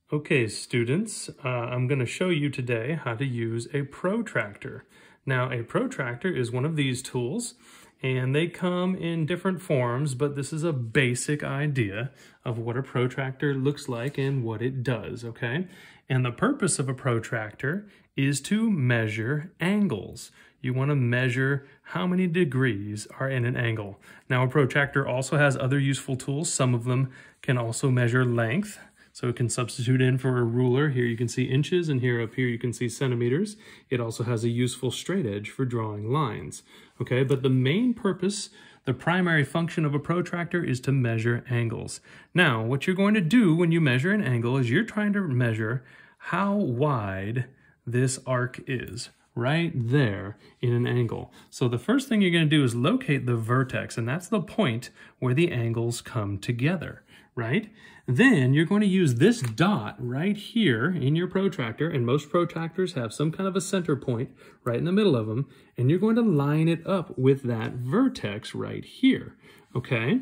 Okay, students, I'm going to show you today how to use a protractor. Now, a protractor is one of these tools, and they come in different forms, but this is a basic idea of what a protractor looks like and what it does, okay? And the purpose of a protractor is to measure angles. You want to measure how many degrees are in an angle. Now, a protractor also has other useful tools. Some of them can also measure length. So it can substitute in for a ruler. Here you can see inches, and up here you can see centimeters. It also has a useful straight edge for drawing lines. Okay, but the main purpose, the primary function of a protractor is to measure angles. Now, what you're going to do when you measure an angle is you're trying to measure how wide this arc is, right there in an angle. So the first thing you're going to do is locate the vertex, and that's the point where the angles come together, right? Then you're going to use this dot right here in your protractor, and most protractors have some kind of a center point right in the middle of them, and you're going to line it up with that vertex right here, okay?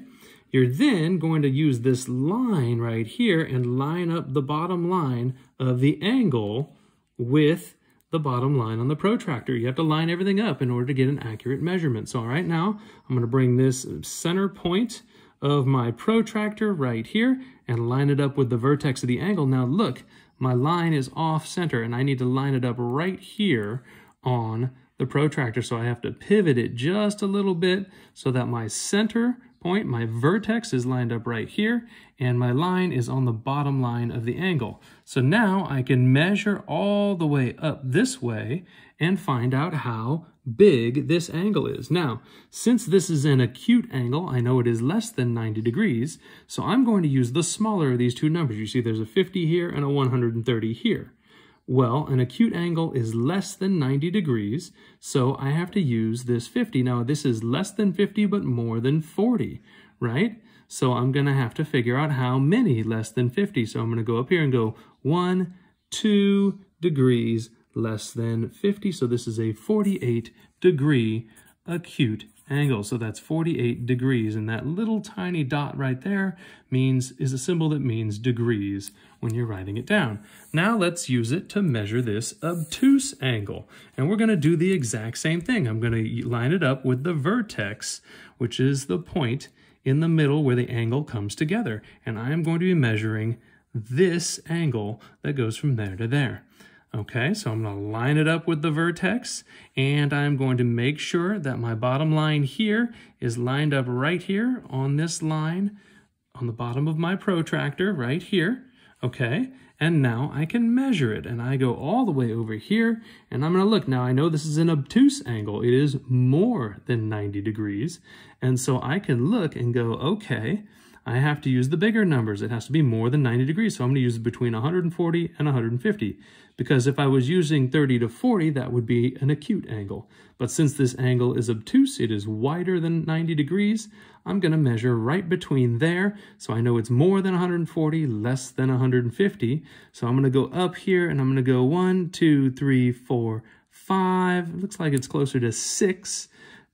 You're then going to use this line right here and line up the bottom line of the angle with the bottom line on the protractor. You have to line everything up in order to get an accurate measurement. So right now, I'm going to bring this center point of my protractor right here and line it up with the vertex of the angle. Now look, my line is off center and I need to line it up right here on the protractor. So I have to pivot it just a little bit so that my center point, my vertex, is lined up right here and my line is on the bottom line of the angle. So now I can measure all the way up this way and find out how big this angle is. Now, since this is an acute angle, I know it is less than 90 degrees, so I'm going to use the smaller of these two numbers. You see there's a 50 here and a 130 here. Well, an acute angle is less than 90 degrees, so I have to use this 50. Now, this is less than 50, but more than 40, right? So I'm going to have to figure out how many less than 50. So I'm going to go up here and go 1, 2 degrees less than 50. So this is a 48-degree acute angle. So that's 48 degrees. And that little tiny dot right there is a symbol that means degrees when you're writing it down. Now let's use it to measure this obtuse angle. And we're going to do the exact same thing. I'm going to line it up with the vertex, which is the point in the middle where the angle comes together. And I am going to be measuring this angle that goes from there to there. Okay, so I'm going to line it up with the vertex, and I'm going to make sure that my bottom line here is lined up right here on this line on the bottom of my protractor right here. Okay, and now I can measure it, and I go all the way over here, and I'm going to look. Now, I know this is an obtuse angle. It is more than 90 degrees, and so I can look and go, okay, I have to use the bigger numbers. It has to be more than 90 degrees, so I'm going to use between 140 and 150, because if I was using 30 to 40, that would be an acute angle. But since this angle is obtuse, it is wider than 90 degrees, I'm going to measure right between there, so I know it's more than 140, less than 150. So I'm going to go up here, and I'm going to go 1, 2, 3, 4, 5. It looks like it's closer to 6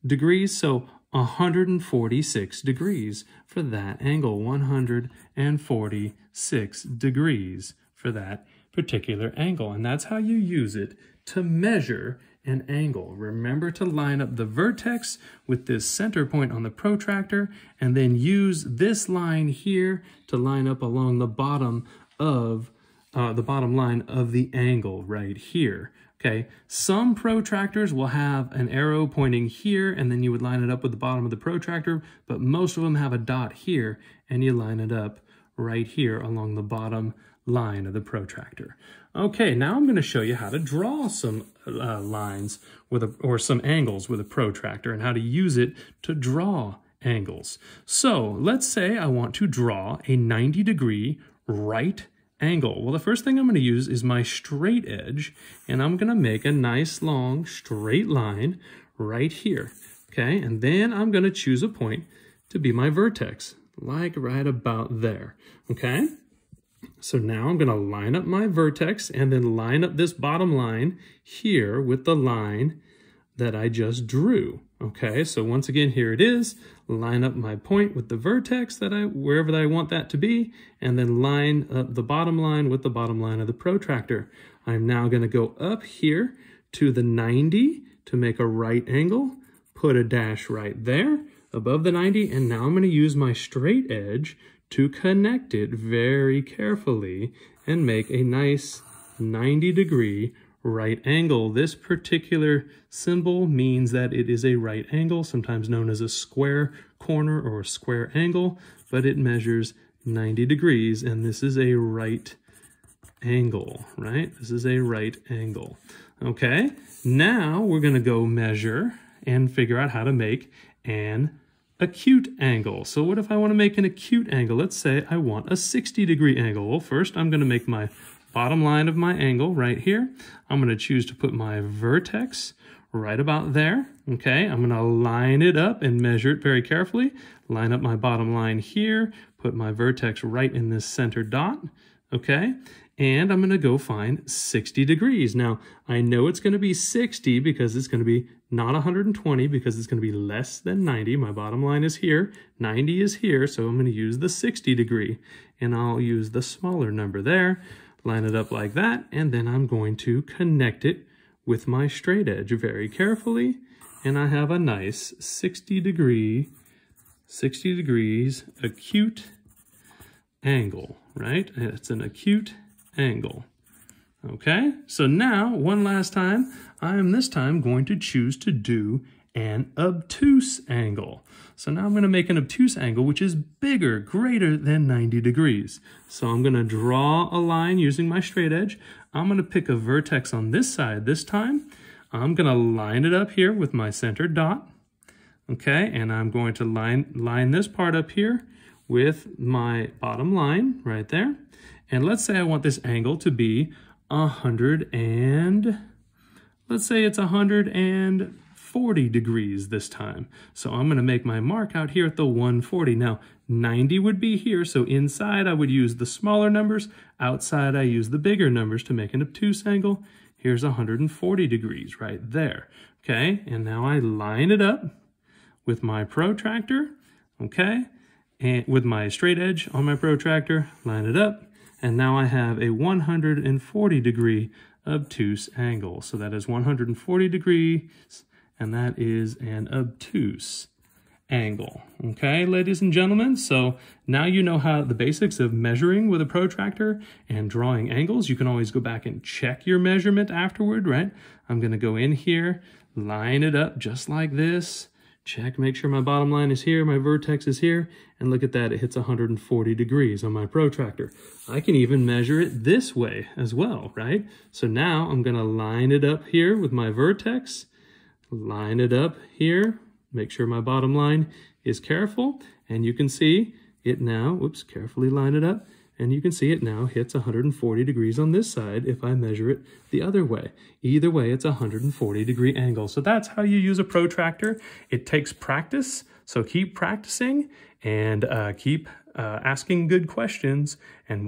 degrees, so 146 degrees for that angle, 146 degrees for that particular angle. And that's how you use it to measure an angle. Remember to line up the vertex with this center point on the protractor, and then use this line here to line up along the bottom of the bottom line of the angle right here. Okay, some protractors will have an arrow pointing here, and then you would line it up with the bottom of the protractor, but most of them have a dot here, and you line it up right here along the bottom line of the protractor. Okay, now I'm going to show you how to draw some lines or some angles with a protractor, and how to use it to draw angles. So let's say I want to draw a 90-degree right angle. Well, the first thing I'm going to use is my straight edge, and I'm going to make a nice long straight line right here. Okay, and then I'm going to choose a point to be my vertex, like right about there. Okay, so now I'm going to line up my vertex and then line up this bottom line here with the line that I just drew. Okay, so once again, here it is. Line up my point with the vertex wherever I want that to be, and then line up the bottom line with the bottom line of the protractor. I'm now going to go up here to the 90 to make a right angle, put a dash right there above the 90, and now I'm going to use my straight edge to connect it very carefully and make a nice 90-degree right angle. This particular symbol means that it is a right angle, sometimes known as a square corner or a square angle, but it measures 90 degrees, and this is a right angle, right? This is a right angle. Okay, now we're going to go measure and figure out how to make an acute angle. So what if I want to make an acute angle? Let's say I want a 60-degree angle. Well, first I'm going to make my bottom line of my angle right here. I'm going to choose to put my vertex right about there. Okay, I'm going to line it up and measure it very carefully. Line up my bottom line here, put my vertex right in this center dot. Okay, and I'm going to go find 60 degrees. Now, I know it's going to be 60 because it's going to be not 120 because it's going to be less than 90. My bottom line is here, 90 is here, so I'm going to use the 60 degree, and I'll use the smaller number there. Line it up like that, and then I'm going to connect it with my straight edge very carefully, and I have a nice 60 degrees acute angle, right? It's an acute angle. Okay, so now one last time, I am this time going to choose to do an obtuse angle. So now I'm going to make an obtuse angle, which is bigger, greater than 90 degrees. So I'm going to draw a line using my straight edge. I'm going to pick a vertex on this side this time. I'm going to line it up here with my center dot. Okay, and I'm going to line this part up here with my bottom line right there. And let's say I want this angle to be 140 degrees this time. So I'm going to make my mark out here at the 140. Now, 90 would be here, so inside I would use the smaller numbers. Outside I use the bigger numbers to make an obtuse angle. Here's 140 degrees right there. Okay, and now I line it up with my protractor, okay, and with my straight edge on my protractor, line it up, and now I have a 140 degree obtuse angle. So that is 140 degrees, and that is an obtuse angle. Okay, ladies and gentlemen, so now you know how the basics of measuring with a protractor and drawing angles. You can always go back and check your measurement afterward, right? I'm going to go in here, line it up just like this, check, make sure my bottom line is here, my vertex is here, and look at that, it hits 140 degrees on my protractor. I can even measure it this way as well, right? So now I'm going to line it up here with my vertex, line it up here, make sure my bottom line is careful, and you can see it now, whoops, carefully line it up, and you can see it now hits 140 degrees on this side if I measure it the other way. Either way, it's a 140 degree angle. So that's how you use a protractor. It takes practice, so keep practicing and keep asking good questions, and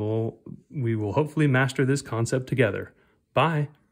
we will hopefully master this concept together. Bye.